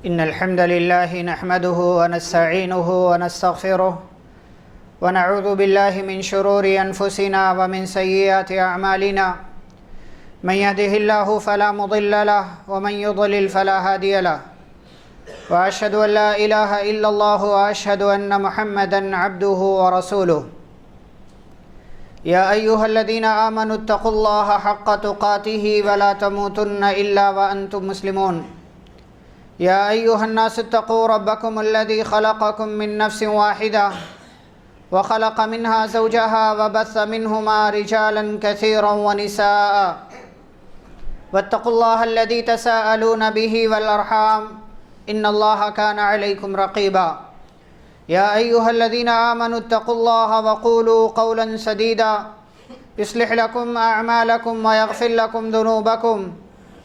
إن الحمد لله نحمده ونستعينه ونستغفره ونعوذ بالله من شرور أنفسنا ومن سيئات أعمالنا من يهده الله فلا مضل له ومن يضلل فلا هادي له وأشهد أن لا إله إلا الله وأشهد أن محمدا عبده ورسوله يا أيها الذين آمنوا اتقوا الله حق تقاته ولا تموتن إلا وأنتم مسلمون يا أيها الناس اتقوا ربكم الذي خلقكم من نفس واحدة وخلق منها زوجها وبث منهما رجالا كثيرا ونساء واتقوا الله الذي تساءلون به والأرحام إن الله كان عليكم رقيبا يا أيها الذين آمنوا اتقوا الله وقولوا قولا سديدا يصلح لكم أعمالكم ويغفر لكم ذنوبكم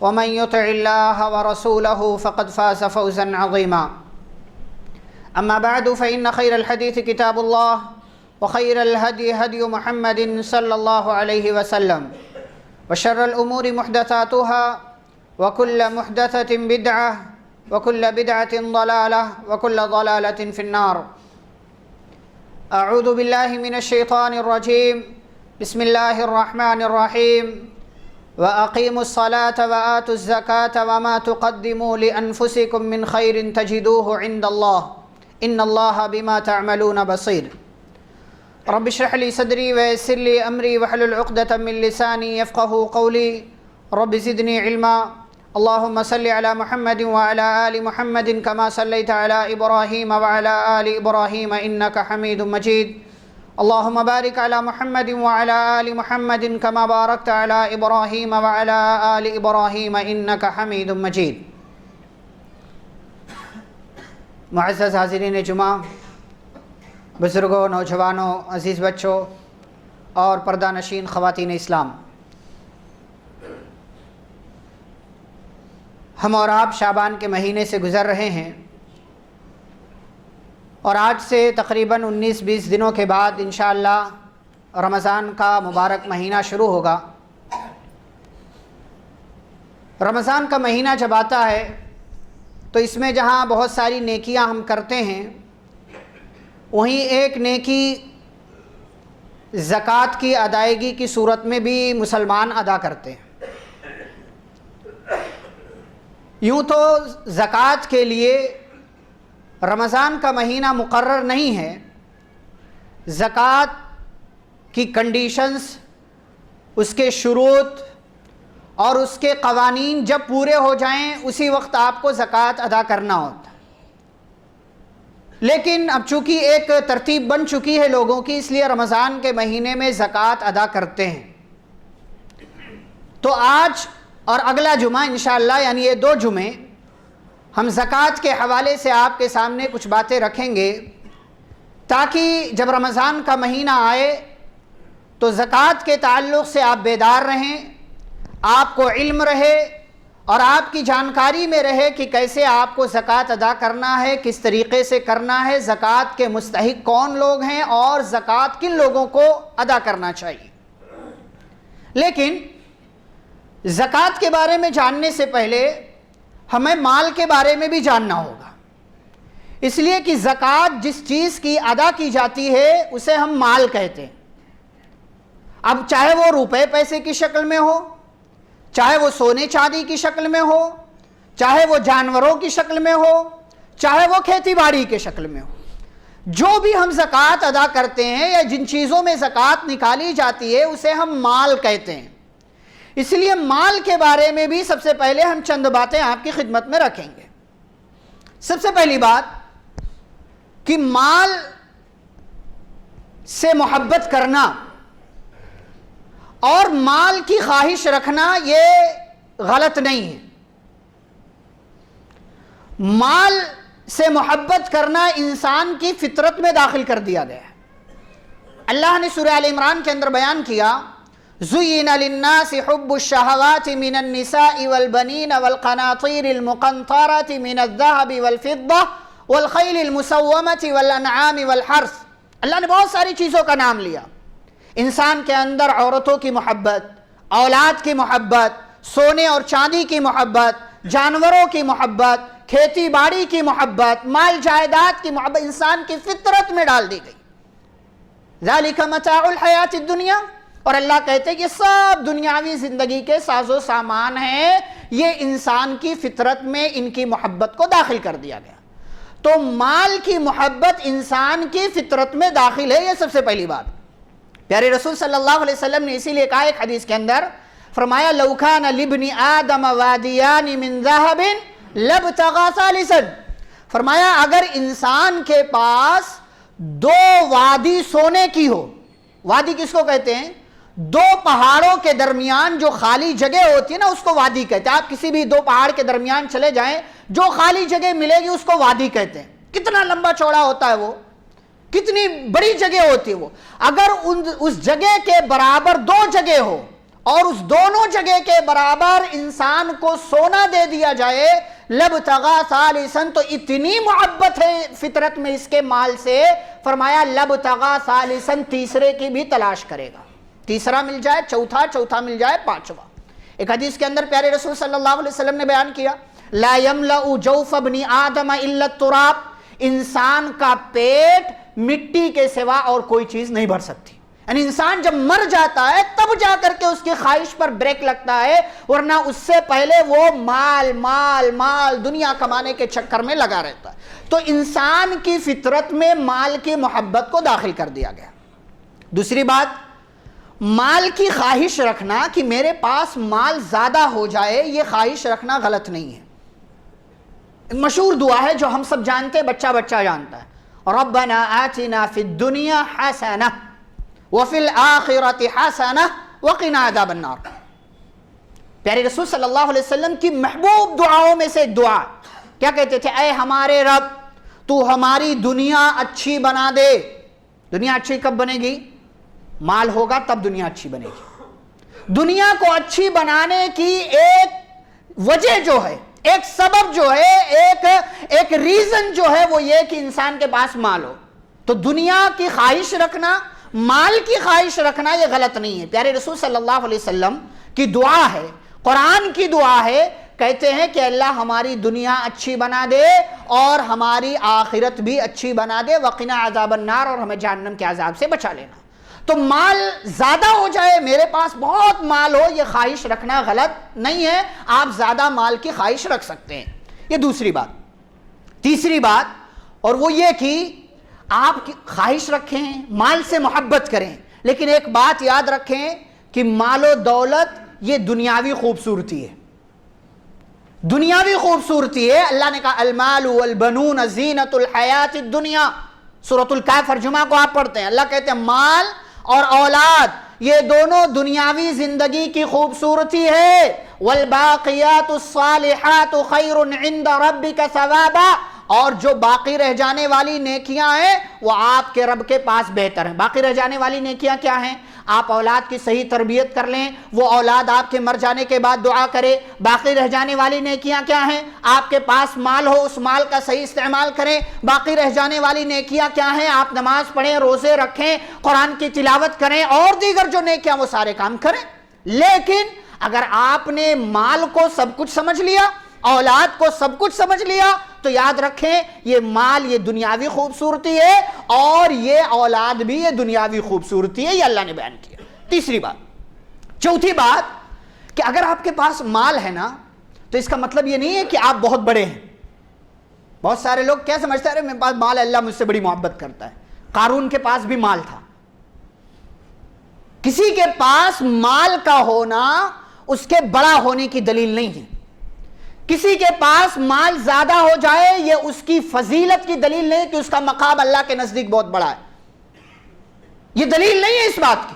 ومن يطع الله ورسوله فقد فاز فوزا عظيما أما بعد فإن خير الحديث كتاب الله وخير الهدي هدي محمد صلى الله عليه وسلم وشر الأمور محدثاتها وكل محدثة بدعة وكل بدعة ضلالة وكل ضلالة في النار أعوذ بالله من الشيطان الرجيم بسم الله الرحمن الرحيم وأقيموا الصلاة وآتوا الزكاة وما تقدموا لأنفسكم من خير تجدوه عند الله إن الله بما تعملون بصير رب اشرح لي صدري ويسر لي أمري واحلل عقدة من لساني يفقهوا قولي رب زدني علما اللهم صل على محمد وعلى آل محمد كما صليت على إبراهيم وعلى آل إبراهيم إنك حميد مجيد اللهم بارك على محمد وعلى آل محمد كما باركت على إبراهيم وعلى آل إبراهيم إنك حميد مجيد معزز حاضرین جمعہ، بزرگوں، نوجوانوں، عزیز بچوں اور پردہ نشین خواتین اسلام، ہم اور آپ شعبان کے مہینے سے گزر رہے ہیں اور آج سے تقریباً 19-20 دنوں کے بعد انشاءاللہ رمضان کا مبارک مہینہ شروع ہوگا۔ رمضان کا مہینہ جب آتا ہے تو اس میں جہاں بہت ساری نیکیاں ہم کرتے ہیں، وہیں ایک نیکی زکوٰۃ کی ادائیگی کی صورت میں بھی مسلمان ادا کرتے ہیں۔ یوں تو زکوٰۃ کے لیے رمضان کا مہینہ مقرر نہیں ہے، زکوٰۃ کی کنڈیشنز، اس کے شروط اور اس کے قوانین جب پورے ہو جائیں اسی وقت آپ کو زکوٰۃ ادا کرنا ہوتا ہے۔ لیکن اب چونکہ ایک ترتیب بن چکی ہے لوگوں کی، اس لیے رمضان کے مہینے میں زکوٰۃ ادا کرتے ہیں۔ تو آج اور اگلا جمعہ انشاءاللہ، یعنی یہ 2 جمعے، ہم زکوٰۃ کے حوالے سے آپ کے سامنے کچھ باتیں رکھیں گے تاکہ جب رمضان کا مہینہ آئے تو زکوٰۃ کے تعلق سے آپ بیدار رہیں، آپ کو علم رہے اور آپ کی جانکاری میں رہے کہ کیسے آپ کو زکوٰۃ ادا کرنا ہے، کس طریقے سے کرنا ہے، زکوٰۃ کے مستحق کون لوگ ہیں اور زکوٰۃ کن لوگوں کو ادا کرنا چاہیے۔ لیکن زکوٰۃ کے بارے میں جاننے سے پہلے ہمیں مال کے بارے میں بھی جاننا ہوگا، اس لیے کہ زکوٰۃ جس چیز کی ادا کی جاتی ہے اسے ہم مال کہتے ہیں۔ اب چاہے وہ روپے پیسے کی شکل میں ہو، چاہے وہ سونے چاندی کی شکل میں ہو، چاہے وہ جانوروں کی شکل میں ہو، چاہے وہ کھیتی باڑی کے شکل میں ہو، جو بھی ہم زکوٰۃ ادا کرتے ہیں یا جن چیزوں میں زکوٰۃ نکالی جاتی ہے اسے ہم مال کہتے ہیں۔ اس لیے مال کے بارے میں بھی سب سے پہلے ہم چند باتیں آپ کی خدمت میں رکھیں گے۔ سب سے پہلی بات کہ مال سے محبت کرنا اور مال کی خواہش رکھنا یہ غلط نہیں ہے۔ مال سے محبت کرنا انسان کی فطرت میں داخل کر دیا گیا ہے۔ اللہ نے سورہ آل عمران کے اندر بیان کیا، زُيِّنَ لِلنَّاسِ حُبُّ الشَّهَوَاتِ مِنَ النِّسَاءِ وَالْبَنِينَ وَالْقَنَاطِيرِ الْمُقَنطَرَةِ مِنَ الذَّهَبِ وَالْفِضَّةِ وَالْخَيْلِ الْمُسَوَّمَةِ وَالْأَنْعَامِ وَالْحَرْثِ۔ اللہ نے بہت ساری چیزوں کا نام لیا۔ انسان کے اندر عورتوں کی محبت، اولاد کی محبت، سونے اور چاندی کی محبت، جانوروں کی محبت، کھیتی باڑی کی محبت، مال جائیداد کی محبت انسان کی فطرت میں ڈال دی گئی. ذالک متاع الحیات الدنیا، اور اللہ کہتے ہیں یہ سب دنیاوی زندگی کے ساز و سامان ہیں، یہ انسان کی فطرت میں ان کی محبت کو داخل کر دیا گیا. تو مال کی محبت انسان کی فطرت میں داخل ہے، یہ سب سے پہلی بات. پیارے رسول صلی اللہ علیہ وسلم نے اسی لیے کہا ایک حدیث کے اندر، فرمایا لو کان لابن آدم وادیان من ذہب لابتغى ثالثا، فرمایا اگر انسان کے پاس دو وادی سونے کی ہو، وادی کس کو کہتے ہیں؟ دو پہاڑوں کے درمیان جو خالی جگہ ہوتی ہے نا اس کو وادی کہتے ہیں. آپ کسی بھی دو پہاڑ کے درمیان چلے جائیں جو خالی جگہ ملے گی اس کو وادی کہتے ہیں. کتنا لمبا چوڑا ہوتا ہے وہ، کتنی بڑی جگہ ہوتی ہے وہ. اگر اس جگہ کے برابر دو جگہ ہو اور اس دونوں جگہ کے برابر انسان کو سونا دے دیا جائے، لبتغى ثالثا، تو اتنی محبت ہے فطرت میں اس کے مال سے، فرمایا لبتغى ثالثا، تیسرے کی بھی تلاش کرے گا. تیسرا مل جائے، چوتھا مل جائے، پانچواں. ایک حدیث کے اندر پیارے رسول صلی اللہ علیہ وسلم نے بیان کیا، لا يملأ جوف ابن آدم الا التراب، انسان کا پیٹ مٹی کے سوا اور کوئی چیز نہیں بھر سکتی. یعنی انسان جب مر جاتا ہے تب جا کر کے اس کی خواہش پر بریک لگتا ہے، ورنہ اس سے پہلے وہ مال مال مال دنیا کمانے کے چکر میں لگا رہتا ہے. تو انسان کی فطرت میں مال کی محبت کو داخل کر دیا گیا. دوسری بات، مال کی خواہش رکھنا کہ میرے پاس مال زیادہ ہو جائے، یہ خواہش رکھنا غلط نہیں ہے. مشہور دعا ہے جو ہم سب جانتے، بچہ جانتا ہے، ربنا آتنا فی الدنیا حسنہ وفی الآخرۃ حسنہ وقنا عذاب النار. پیارے رسول صلی اللہ علیہ وسلم کی محبوب دعاؤں میں سے ایک دعا، کیا کہتے تھے؟ اے ہمارے رب تو ہماری دنیا اچھی بنا دے. دنیا اچھی کب بنے گی؟ مال ہوگا تب دنیا اچھی بنے گی. دنیا کو اچھی بنانے کی ایک وجہ جو ہے، ایک سبب جو ہے، ایک ریزن جو ہے وہ یہ کہ انسان کے پاس مال ہو. تو دنیا کی خواہش رکھنا، مال کی خواہش رکھنا یہ غلط نہیں ہے. پیارے رسول صلی اللہ علیہ وسلم کی دعا ہے، قرآن کی دعا ہے، کہتے ہیں کہ اللہ ہماری دنیا اچھی بنا دے اور ہماری آخرت بھی اچھی بنا دے، وقنا عذاب النار، اور ہمیں جہنم کے عذاب سے بچا لینا. تو مال زیادہ ہو جائے، میرے پاس بہت مال ہو، یہ خواہش رکھنا غلط نہیں ہے. آپ زیادہ مال کی خواہش رکھ سکتے ہیں. یہ دوسری بات. تیسری بات، اور وہ یہ کہ آپ کی خواہش رکھیں، مال سے محبت کریں، لیکن ایک بات یاد رکھیں کہ مال و دولت یہ دنیاوی خوبصورتی ہے. دنیاوی خوبصورتی ہے. اللہ نے کہا المال والبنون زینت الحیات الدنیا، سورۃ الکہف جمعہ کو آپ پڑھتے ہیں. اللہ کہتے ہیں مال اور اولاد یہ دونوں دنیاوی زندگی کی خوبصورتی ہے. والباقیات الصالحات خیر عند ربک ثوابا، اور جو باقی رہ جانے والی نیکیاں ہیں وہ آپ کے رب کے پاس بہتر ہیں. باقی رہ جانے والی نیکیاں کیا ہیں؟ آپ اولاد کی صحیح تربیت کر لیں، وہ اولاد آپ کے مر جانے کے بعد دعا کرے. باقی رہ جانے والی نیکیاں کیا ہیں؟ آپ کے پاس مال ہو، اس مال کا صحیح استعمال کریں. باقی رہ جانے والی نیکیاں کیا ہیں؟ آپ نماز پڑھیں، روزے رکھیں، قرآن کی تلاوت کریں، اور دیگر جو نیکیاں وہ سارے کام کریں. لیکن اگر آپ نے مال کو سب کچھ سمجھ لیا، اولاد کو سب کچھ سمجھ لیا، تو یاد رکھیں یہ مال یہ دنیاوی خوبصورتی ہے اور یہ اولاد بھی یہ دنیاوی خوبصورتی ہے. یہ اللہ نے بیان کیا. تیسری بات. چوتھی بات کہ اگر آپ کے پاس مال ہے نا تو اس کا مطلب یہ نہیں ہے کہ آپ بہت بڑے ہیں. بہت سارے لوگ کیا سمجھتے ہیں؟ میرے پاس مال ہے، اللہ مجھ سے بڑی محبت کرتا ہے. قارون کے پاس بھی مال تھا. کسی کے پاس مال کا ہونا اس کے بڑا ہونے کی دلیل نہیں ہے. کسی کے پاس مال زیادہ ہو جائے یہ اس کی فضیلت کی دلیل نہیں کہ اس کا مقام اللہ کے نزدیک بہت بڑا ہے. یہ دلیل نہیں ہے اس بات کی.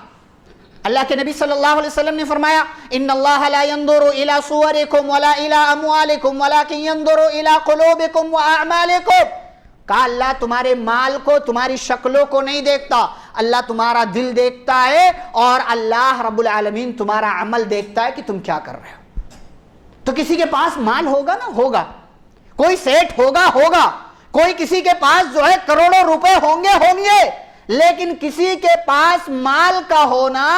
اللہ کے نبی صلی اللہ علیہ وسلم نے فرمایا ان اللہ لا ينظر الى صوركم ولا الى اموالكم ولكن ينظر الى قلوبكم واعمالكم. کہا اللہ تمہارے مال کو، تمہاری شکلوں کو نہیں دیکھتا، اللہ تمہارا دل دیکھتا ہے، اور اللہ رب العالمین تمہارا عمل دیکھتا ہے کہ تم کیا کر رہے ہو. تو کسی کے پاس مال ہوگا نا، ہوگا، کوئی سیٹ ہوگا، کوئی کسی کے پاس جو ہے کروڑوں روپے ہوں گے، لیکن کسی کے پاس مال کا ہونا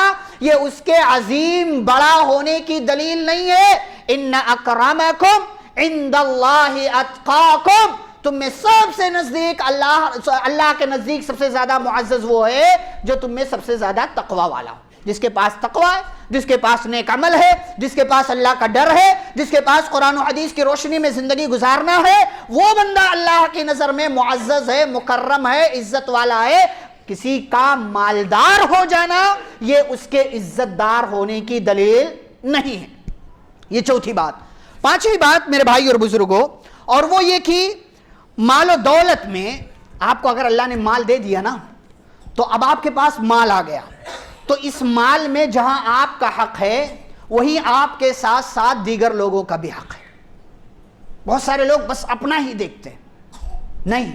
یہ اس کے عظیم بڑا ہونے کی دلیل نہیں ہے. ان اکرمکم عند اللہ اتقاکم، تم میں سب سے نزدیک اللہ کے نزدیک سب سے زیادہ معزز وہ ہے جو تم میں سب سے زیادہ تقوی والا ہو، جس کے پاس تقوی ہے، جس کے پاس نیک عمل ہے، جس کے پاس اللہ کا ڈر ہے، جس کے پاس قرآن و حدیث کی روشنی میں زندگی گزارنا ہے، وہ بندہ اللہ کی نظر میں معزز ہے، مکرم ہے، عزت والا ہے۔ کسی کا مالدار ہو جانا یہ اس کے عزت دار ہونے کی دلیل نہیں ہے۔ یہ چوتھی بات۔ پانچویں بات میرے بھائی اور بزرگوں، اور وہ یہ کہ مال و دولت میں آپ کو اگر اللہ نے مال دے دیا نا، تو اب آپ کے پاس مال آ گیا، تو اس مال میں جہاں آپ کا حق ہے وہی آپ کے ساتھ ساتھ دیگر لوگوں کا بھی حق ہے۔ بہت سارے لوگ بس اپنا ہی دیکھتے ہیں، نہیں،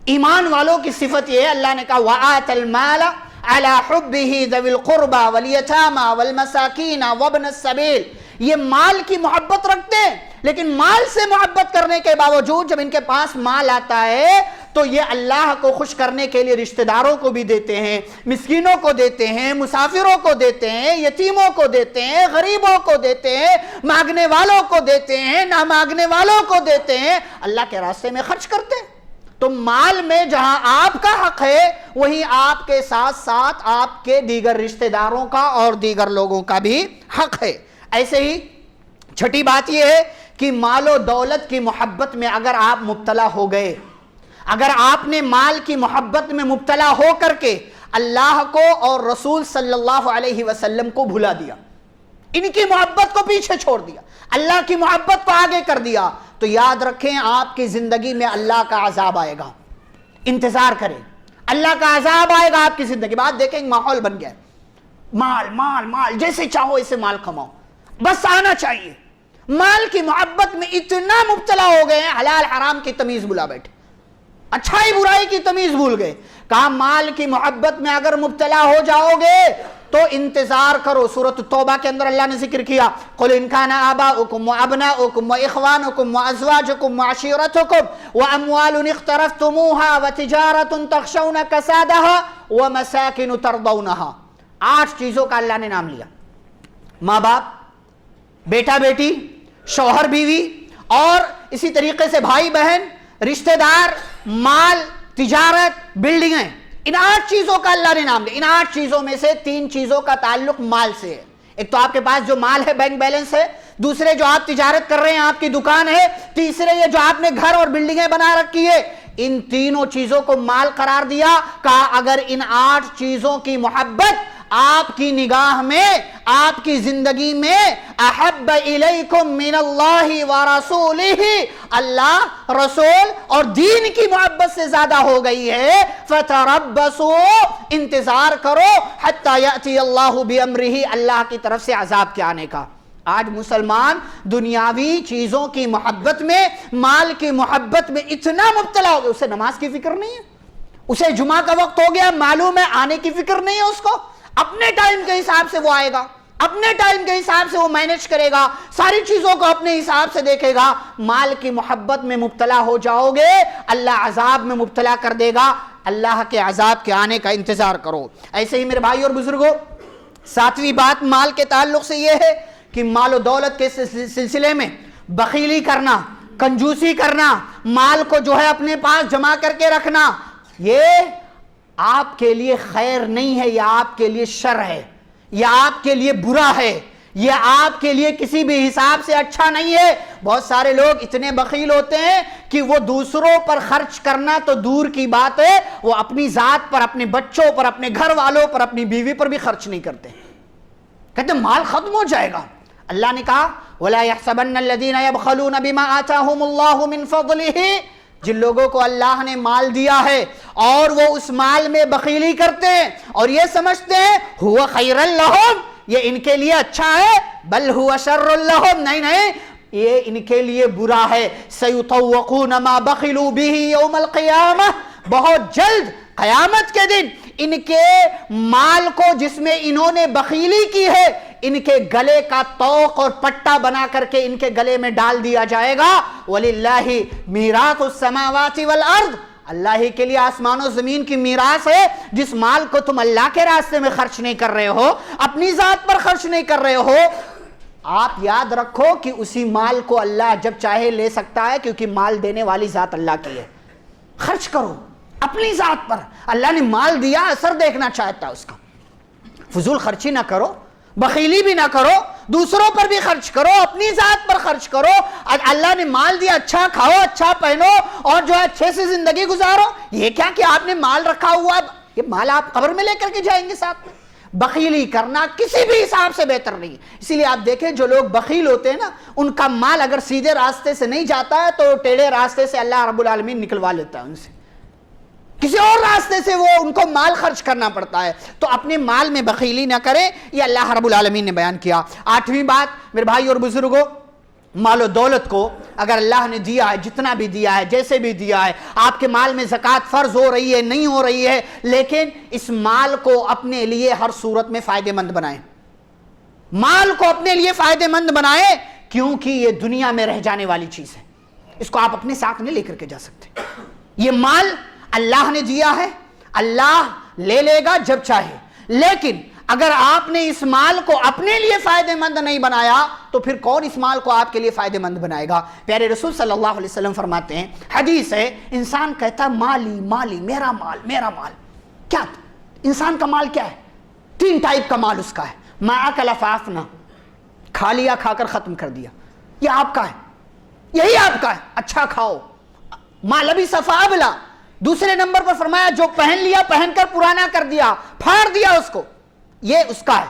ایمان والوں کی صفت یہ ہے، اللہ نے کہا وَآتَ الْمَالَ عَلَى حُبِّهِ ذَوِي الْقُرْبَى وَالْيَتَامَى وَالْمَسَاكِينَ وَابْنَ السَّبِيلِ، یہ مال کی محبت رکھتے ہیں، لیکن مال سے محبت کرنے کے باوجود جب ان کے پاس مال آتا ہے تو یہ اللہ کو خوش کرنے کے لیے رشتہ داروں کو بھی دیتے ہیں، مسکینوں کو دیتے ہیں، مسافروں کو دیتے ہیں، یتیموں کو دیتے ہیں، غریبوں کو دیتے ہیں، مانگنے والوں کو دیتے ہیں، نہ مانگنے والوں کو دیتے ہیں، اللہ کے راستے میں خرچ کرتے ہیں۔ تو مال میں جہاں آپ کا حق ہے وہی آپ کے ساتھ ساتھ آپ کے دیگر رشتہ داروں کا اور دیگر لوگوں کا بھی حق ہے۔ ایسے ہی چھٹی بات یہ ہے کہ مال و دولت کی محبت میں اگر آپ مبتلا ہو گئے، اگر آپ نے مال کی محبت میں مبتلا ہو کر کے اللہ کو اور رسول صلی اللہ علیہ وسلم کو بھلا دیا، ان کی محبت کو پیچھے چھوڑ دیا، اللہ کی محبت کو آگے کر دیا، تو یاد رکھیں آپ کی زندگی میں اللہ کا عذاب آئے گا۔ انتظار کریں، اللہ کا عذاب آئے گا آپ کی زندگی۔ بات دیکھیں، ماحول بن گیا ہے، مال مال مال، جیسے چاہو اسے مال کماؤ، بس آنا چاہیے۔ مال کی محبت میں اتنا مبتلا ہو گئے ہیں، حلال حرام کی تمیز بھلا بیٹھے، اچھائی برائی کی تمیز بھول گئے۔ کہا مال کی محبت میں اگر مبتلا ہو جاؤ گے تو انتظار کرو۔ سورۃ التوبہ کے اندر اللہ نے ذکر کیا، قُلْ إِنْ كَانَ آبَاؤُكُمْ وَأَبْنَاؤُكُمْ وَإِخْوَانُكُمْ وَأَزْوَاجُكُمْ وَعَشِيرَتُكُمْ وَأَمْوَالٌ اقْتَرَفْتُمُوهَا وَتِجَارَةٌ تَخْشَوْنَ كَسَادَهَا وَمَسَاكِنُ تَرْضَوْنَهَا۔ 8 چیزوں کا اللہ نے نام لیا، ماں باپ، بیٹا بیٹی، شوہر بیوی، اور اسی طریقے سے بھائی بہن، رشتہ دار، مال، تجارت، بلڈنگیں، ان 8 چیزوں کا اللہ نے نام لیا۔ ان 8 چیزوں میں سے 3 چیزوں کا تعلق مال سے ہے۔ ایک تو آپ کے پاس جو مال ہے، بینک بیلنس ہے، دوسرے جو آپ تجارت کر رہے ہیں، آپ کی دکان ہے، تیسرے یہ جو آپ نے گھر اور بلڈنگیں بنا رکھی ہے۔ ان تینوں چیزوں کو مال قرار دیا۔ کہا اگر ان 8 چیزوں کی محبت آپ کی نگاہ میں، آپ کی زندگی میں احب الیکم من اللہ ورسولہ، اللہ، رسول اور دین کی محبت سے زیادہ ہو گئی ہے، فتربصوا، انتظار کرو، حتی یأتی اللہ بامرہ، اللہ کی طرف سے عذاب کے آنے کا۔ آج مسلمان دنیاوی چیزوں کی محبت میں، مال کی محبت میں اتنا مبتلا ہو گیا، اسے نماز کی فکر نہیں ہے، اسے جمعہ کا وقت ہو گیا، معلوم ہے آنے کی فکر نہیں ہے اس کو، اپنے ٹائم کے حساب سے وہ آئے گا، اپنے ٹائم کے حساب سے وہ مینج کرے گا، ساری چیزوں کو اپنے حساب سے دیکھے گا۔ مال کی محبت میں مبتلا ہو جاؤ گے، اللہ عذاب میں مبتلا کر دے گا، اللہ کے عذاب کے آنے کا انتظار کرو۔ ایسے ہی میرے بھائی اور بزرگوں، 7ویں بات مال کے تعلق سے یہ ہے کہ مال و دولت کے سلسلے میں بخیلی کرنا، کنجوسی کرنا، مال کو جو ہے اپنے پاس جمع کر کے رکھنا، یہ آپ کے لیے خیر نہیں ہے، یہ آپ کے لیے شر ہے، یہ آپ کے لیے برا ہے، یہ آپ کے لیے کسی بھی حساب سے اچھا نہیں ہے۔ بہت سارے لوگ اتنے بخیل ہوتے ہیں کہ وہ دوسروں پر خرچ کرنا تو دور کی بات ہے، وہ اپنی ذات پر، اپنے بچوں پر، اپنے گھر والوں پر، اپنی بیوی پر بھی خرچ نہیں کرتے، کہتے ہیں مال ختم ہو جائے گا۔ اللہ نے کہا وَلَا يَحْسَبَنَّ الَّذِينَ يَبْخَلُونَ بِمَا آتَاهُمُ اللَّهُ مِنْ فَضْلِهِ، جن لوگوں کو اللہ نے مال دیا ہے اور وہ اس مال میں بخیلی کرتے ہیں اور یہ سمجھتے ہیں هُوَ خَيْرًا لَهُمْ، یہ ان کے لیے اچھا ہے، بل هُوَ شَرٌّ لَهُمْ، نہیں، یہ ان کے لیے برا ہے۔ سَيُطَوَّقُونَ مَا بَخِلُوا بِهِ يَوْمَ الْقِيَامَةِ، بہت جلد قیامت کے دن ان کے مال کو جس میں انہوں نے بخیلی کی ہے، ان کے گلے کا توق اور پٹا بنا کر کے ان کے گلے میں ڈال دیا جائے گا۔ وَلِلَّهِ مِيرَاثُ السَّمَاوَاتِ وَالْأَرْضِ، اللہ ہی کے لیے آسمان و زمین کی میراث ہے۔ جس مال کو تم اللہ کے راستے میں خرچ نہیں کر رہے ہو، اپنی ذات پر خرچ نہیں کر رہے ہو، آپ یاد رکھو کہ اسی مال کو اللہ جب چاہے لے سکتا ہے، کیونکہ مال دینے والی ذات اللہ کی ہے۔ خرچ کرو اپنی ذات پر، اللہ نے مال دیا، اثر دیکھنا چاہتا ہے اس کا۔ فضول خرچی نہ کرو، بخیلی بھی نہ کرو، دوسروں پر بھی خرچ کرو، اپنی ذات پر خرچ کرو۔ اللہ نے مال دیا، اچھا کھاؤ، اچھا پہنو، اور جو ہے اچھے سے زندگی گزارو۔ یہ کیا کہ آپ نے مال رکھا ہوا، یہ مال آپ قبر میں لے کر کے جائیں گے ساتھ میں۔ بخیلی کرنا کسی بھی حساب سے بہتر نہیں ہے۔ اسی لیے آپ دیکھیں جو لوگ بخیل ہوتے ہیں نا، ان کا مال اگر سیدھے راستے سے نہیں جاتا ہے تو ٹیڑھے راستے سے اللہ رب العالمین نکلوا لیتا ہے ان سے، کسی اور راستے سے وہ ان کو مال خرچ کرنا پڑتا ہے۔ تو اپنے مال میں بخیلی نہ کریں، یہ اللہ رب العالمین نے بیان کیا۔ 8ویں بات میرے بھائی اور بزرگوں، مال و دولت کو اگر اللہ نے دیا ہے، جتنا بھی دیا ہے، جیسے بھی دیا ہے، آپ کے مال میں زکوٰۃ فرض ہو رہی ہے نہیں ہو رہی ہے، لیکن اس مال کو اپنے لیے ہر صورت میں فائدہ مند بنائیں۔ مال کو اپنے لیے فائدہ مند بنائیں، کیونکہ یہ دنیا میں رہ جانے والی چیز ہے، اس کو آپ اپنے ساتھ نہیں لے کر کے جا سکتے۔ یہ مال اللہ نے دیا ہے، اللہ لے لے گا جب چاہے، لیکن اگر آپ نے اس مال کو اپنے لیے فائدہ مند نہیں بنایا تو پھر کون اس مال کو آپ کے لیے فائدہ مند بنائے گا؟ پیارے رسول صلی اللہ علیہ وسلم فرماتے ہیں، حدیث ہے، انسان کہتا مالی مالی، میرا مال میرا مال۔ کیا انسان کا مال کیا ہے؟ 3 ٹائپ کا مال اس کا ہے۔ ما اکل فافنا، کھا لیا، کھا کر ختم کر دیا، یہ آپ کا ہے، یہی آپ کا ہے، اچھا کھاؤ۔ ما لبس فابلا، دوسرے نمبر پر فرمایا جو پہن لیا، پہن کر پرانا کر دیا، پھاڑ دیا اس کو، یہ اس کا ہے۔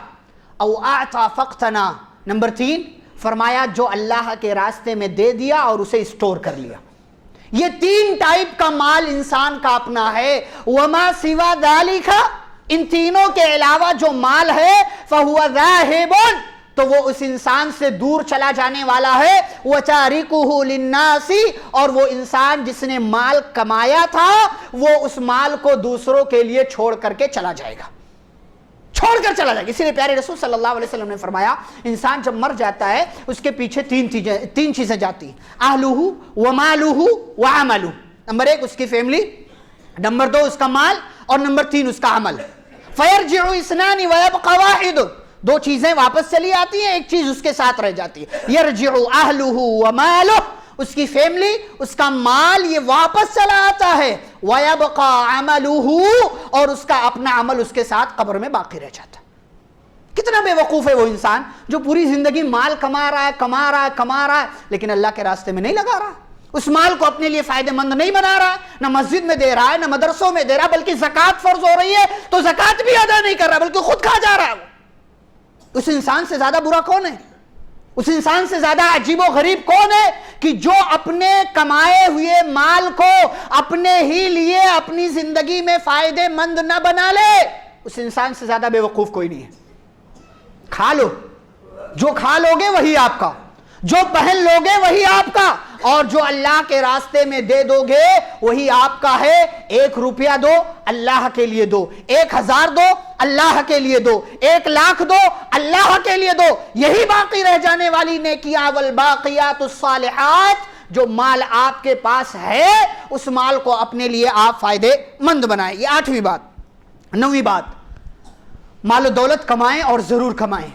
او اعطا فقتنا، نمبر 3 فرمایا جو اللہ کے راستے میں دے دیا اور اسے اسٹور کر لیا۔ یہ 3 ٹائپ کا مال انسان کا اپنا ہے۔ وما سوا ذالک، ان تینوں کے علاوہ جو مال ہے، فہو ذاہب، تو وہ اس انسان سے دور چلا جانے والا ہے۔ وَتَارِكُهُ لِلنَّاسِ، اور وہ انسان جس نے مال کمایا تھا وہ اس مال کو دوسروں کے لیے چھوڑ کر کے چلا جائے گا، چھوڑ کر چلا جائے گا۔ اسی لیے پیارے رسول صلی اللہ علیہ وسلم نے فرمایا انسان جب مر جاتا ہے اس کے پیچھے 3 چیزیں جاتی ہیں، اہلہ ومالہ وعملہ۔ نمبر 1 اس کی فیملی، نمبر 2 اس کا مال، اور نمبر 3 اس کا عمل۔ فَيَرْجِعُ اثْنَانِ وَيَبْقَ وَاحِدٌ، 2 چیزیں واپس چلی آتی ہیں، ایک چیز اس کے ساتھ رہ جاتی ہے۔ یرجع اہلہ ومالہ، اس کی فیملی، اس کا مال یہ واپس چلا آتا ہے۔ وَيَبْقَى عَمَلُهُ، اور اس کا اپنا عمل اس کے ساتھ قبر میں باقی رہ جاتا ہے۔ کتنا بے وقوف ہے وہ انسان جو پوری زندگی مال کما رہا ہے لیکن اللہ کے راستے میں نہیں لگا رہا، اس مال کو اپنے لیے فائدہ مند نہیں بنا رہا، نہ مسجد میں دے رہا ہے، نہ مدرسوں میں دے رہا، بلکہ زکوٰۃ فرض ہو رہی ہے تو زکوٰۃ بھی ادا نہیں کر رہا بلکہ خود کھا جا رہا ہے۔ اس انسان سے زیادہ برا کون ہے؟ اس انسان سے زیادہ عجیب و غریب کون ہے کہ جو اپنے کمائے ہوئے مال کو اپنے ہی لیے اپنی زندگی میں فائدہ مند نہ بنا لے؟ اس انسان سے زیادہ بے وقوف کوئی نہیں ہے۔ کھا لو، جو کھا لوگے وہی آپ کا، جو پہن لوگے وہی آپ کا، اور جو اللہ کے راستے میں دے دو گے وہی آپ کا ہے۔ 1 روپیہ دو، اللہ کے لیے دو، 1000 دو، اللہ کے لیے دو، 1,00,000 دو، اللہ کے لیے دو، یہی باقی رہ جانے والی نیکیاں۔ والباقیات الصالحات، جو مال آپ کے پاس ہے اس مال کو اپنے لیے آپ فائدے مند بنائیں۔ یہ 8ویں بات۔ 9ویں بات، مال و دولت کمائیں اور ضرور کمائیں۔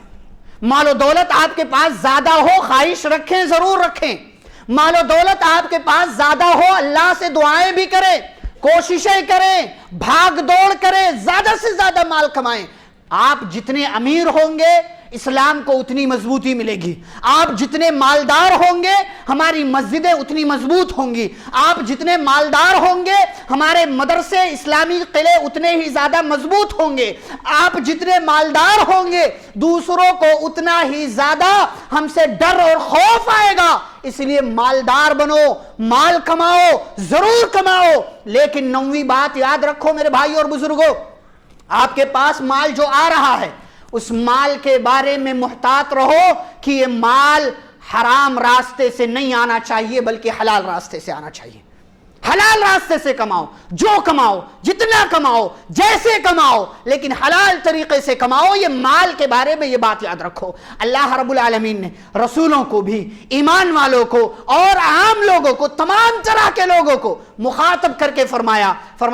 مال و دولت آپ کے پاس زیادہ ہو، خواہش رکھیں، ضرور رکھیں۔ مال و دولت آپ کے پاس زیادہ ہو، اللہ سے دعائیں بھی کریں، کوششیں کریں، بھاگ دوڑ کریں، زیادہ سے زیادہ مال کمائیں۔ آپ جتنے امیر ہوں گے اسلام کو اتنی مضبوطی ملے گی، آپ جتنے مالدار ہوں گے ہماری مسجدیں اتنی مضبوط ہوں گی، آپ جتنے مالدار ہوں گے ہمارے مدرسے اسلامی قلعے اتنے ہی زیادہ مضبوط ہوں گے، آپ جتنے مالدار ہوں گے دوسروں کو اتنا ہی زیادہ ہم سے ڈر اور خوف آئے گا۔ اس لیے مالدار بنو، مال کماؤ، ضرور کماؤ، لیکن 9ویں بات یاد رکھو میرے بھائی اور بزرگوں، آپ کے پاس مال جو آ رہا ہے اس مال کے بارے میں محتاط رہو کہ یہ مال حرام راستے سے نہیں آنا چاہیے بلکہ حلال راستے سے آنا چاہیے۔ حلال راستے سے کماؤ، جو کماؤ، جتنا کماؤ، جیسے کماؤ، لیکن حلال طریقے سے کماؤ۔ یہ مال کے بارے میں یہ بات یاد رکھو۔ اللہ رب العالمین نے رسولوں کو بھی، ایمان والوں کو اور عام لوگوں کو، تمام طرح کے لوگوں کو مخاطب کر کے فرمایا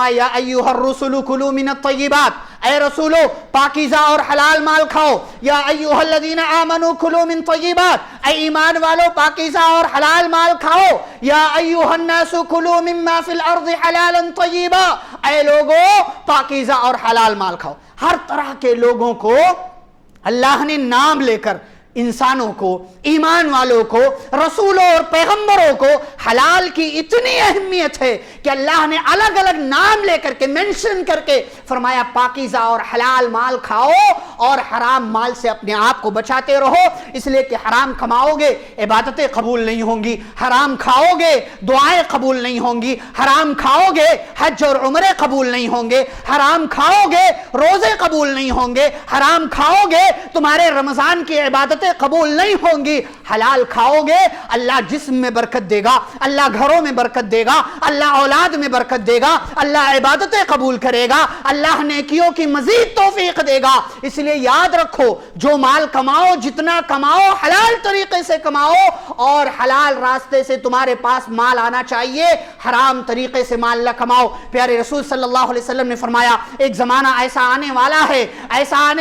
یا ایھا الرسل کلوا من الطیبات، اے رسولو پاکیزہ اور حلال مال کھاؤ۔ یا ایھا الذین آمنوا کلوا من طیبات، اے ایمان والو پاکیزہ اور حلال مال کھاؤ۔ یا ایھا الناس کلوا مما فی الارض حلالا طیبا، اے لوگو پاکیزہ اور حلال مال کھاؤ۔ ہر طرح کے لوگوں کو اللہ نے نام لے کر، انسانوں کو، ایمان والوں کو، رسولوں اور پیغمبروں کو حلال کی اتنی اہمیت ہے کہ اللہ نے الگ الگ نام لے کر کے، منشن کر کے فرمایا پاکیزہ اور حلال مال کھاؤ اور حرام مال سے اپنے آپ کو بچاتے رہو، اس لیے کہ حرام کماؤ گے عبادتیں قبول نہیں ہوں گی، حرام کھاؤ گے دعائیں قبول نہیں ہوں گی، حرام کھاؤ گے حج اور عمرے قبول نہیں ہوں گے، حرام کھاؤ گے روزے قبول نہیں ہوں گے، حرام کھاؤ گے تمہارے رمضان کی عبادتیں قبول نہیں ہوں گی۔ حلال کھاؤ گے اللہ جسم میں برکت دے گا، اللہ گھروں میں برکت دے گا، اللہ اولاد میں برکت دے گا، اللہ عبادتیں قبول کرے گا، اللہ نیکیوں کی مزید توفیق دے گا۔ اس لیے یاد رکھو، جو مال کماؤ، جتنا کماؤ، حلال طریقے سے کماؤ، اور حلال راستے سے تمہارے پاس مال آنا چاہیے، حرام طریقے سے مال نہ کماؤ۔ پیارے رسول صلی اللہ علیہ وسلم نے فرمایا ایک زمانہ ایسا آنے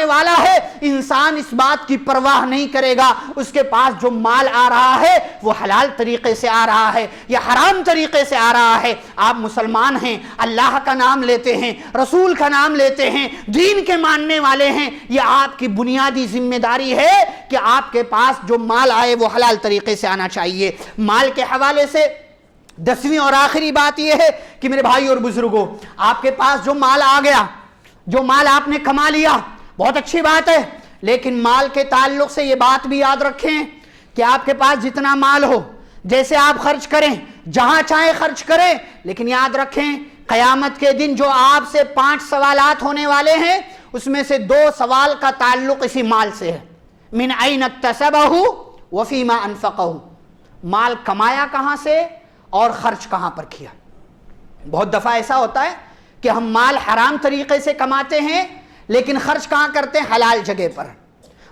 والا ہے، انسان اس بات کی پرواہ نہیں کرے گا اس کے پاس جو مال آ رہا ہے وہ حلال طریقے سے آ رہا ہے یا حرام طریقے سے آ رہا ہے۔ آپ مسلمان ہیں، اللہ کا نام لیتے ہیں، رسول کا نام لیتے ہیں، دین کے ماننے والے ہیں، یہ آپ کی بنیادی ذمہ داری ہے کہ آپ کے پاس جو مال آئے وہ حلال طریقے سے آنا چاہیے۔ مال کے حوالے سے 10ویں اور آخری بات یہ ہے کہ میرے بھائی اور بزرگوں، آپ کے پاس جو مال آ گیا، جو مال آپ نے کما لیا، بہت اچھی بات ہے، لیکن مال کے تعلق سے یہ بات بھی یاد رکھیں کہ آپ کے پاس جتنا مال ہو، جیسے آپ خرچ کریں، جہاں چاہیں خرچ کریں، لیکن یاد رکھیں قیامت کے دن جو آپ سے 5 سوالات ہونے والے ہیں، اس میں سے 2 سوال کا تعلق اسی مال سے ہے۔ من این اکتسبہ وفیما انفقہ، مال کمایا کہاں سے اور خرچ کہاں پر کیا۔ بہت دفعہ ایسا ہوتا ہے کہ ہم مال حرام طریقے سے کماتے ہیں لیکن خرچ کہاں کرتے ہیں؟ حلال جگہ پر۔